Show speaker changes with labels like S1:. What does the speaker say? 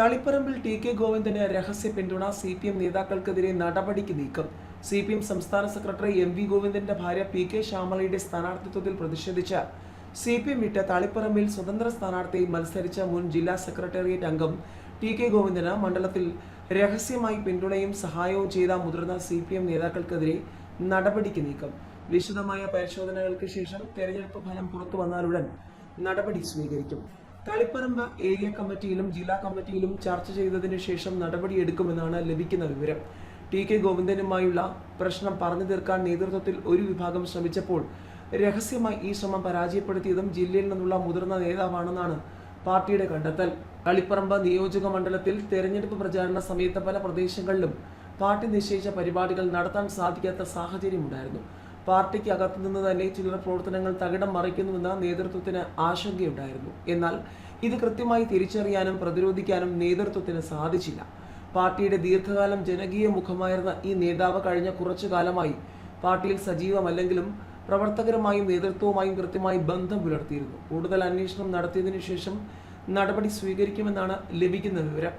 S1: തളിപ്പറമ്പിൽ TK. Govindan രഹസ്യ പിന്തുണ CPM നേതാക്കൾക്കെതിരെ നടപടിക്ക് നീക്കം. CPM സംസ്ഥാന സെക്രട്ടറി M.V. ഗോവിന്ദന്റെ ഭാര്യ P.K. ശ്യാമളയുടെ സ്ഥാനാർത്ഥിത്വത്തിൽ പ്രതിഷേധിച്ച CPM വിട്ട് തളിപ്പറമ്പിൽ സ്വതന്ത്ര സ്ഥാനാർത്ഥിയായി മത്സരിച്ച മുൻ ജില്ലാ സെക്രട്ടേറിയറ്റ് അംഗം ടി.കെ. ഗോവിന്ദന് മണ്ഡലത്തിൽ രഹസ്യമായി പിന്തുണയും സഹായവും ചെയ്ത മുതിർന്ന CPM നേതാക്കൾക്കെതിരെ നടപടിക്ക് നീക്കം. വിശദമായ പരിശോധനകൾക്ക് ശേഷം തെരഞ്ഞെടുപ്പ് ഫലം പുറത്തുവന്നാലുടൻ നടപടി സ്വീകരിക്കും. തളിപ്പറമ്പ് ഏരിയ കമ്മിറ്റിയിലും ജില്ലാ കമ്മിറ്റിയിലും ചർച്ച ചെയ്തതിനു ശേഷം നടപടിയെടുക്കുമെന്നാണ് ലഭിക്കുന്ന വിവരം. ടി.കെ. ഗോവിന്ദനുമായുള്ള പ്രശ്നം പറഞ്ഞു തീർക്കാൻ നേതൃത്വത്തിൽ ഒരു വിഭാഗം ശ്രമിച്ചപ്പോൾ രഹസ്യമായി ഈ ശ്രമം പരാജയപ്പെടുത്തിയതും ജില്ലയിൽ നിന്നുള്ള മുതിർന്ന നേതാവാണെന്നാണ് പാർട്ടിയുടെ കണ്ടെത്തൽ. തളിപ്പറമ്പ് നിയോജക മണ്ഡലത്തിൽ തെരഞ്ഞെടുപ്പ് പ്രചാരണ സമയത്ത് പല പ്രദേശങ്ങളിലും പാർട്ടി നിശ്ചയിച്ച പരിപാടികൾ നടത്താൻ സാധിക്കാത്ത സാഹചര്യമുണ്ടായിരുന്നു. പാർട്ടിക്ക് അകത്തുനിന്ന് തന്നെ ചിലർ പ്രവർത്തനങ്ങൾ തകിടം മറിക്കുന്നുവെന്ന നേതൃത്വത്തിന് ആശങ്കയുണ്ടായിരുന്നു. എന്നാൽ ഇത് കൃത്യമായി തിരിച്ചറിയാനും പ്രതിരോധിക്കാനും നേതൃത്വത്തിന് സാധിച്ചില്ല. പാർട്ടിയുടെ ദീർഘകാലം ജനകീയ മുഖമായിരുന്ന ഈ നേതാവ് കഴിഞ്ഞ കുറച്ചു കാലമായി പാർട്ടിയിൽ സജീവമല്ലെങ്കിലും പ്രവർത്തകരുമായും നേതൃത്വവുമായും കൃത്യമായി ബന്ധം പുലർത്തിയിരുന്നു. കൂടുതൽ അന്വേഷണം നടത്തിയതിനു ശേഷം നടപടി സ്വീകരിക്കുമെന്നാണ് ലഭിക്കുന്ന വിവരം.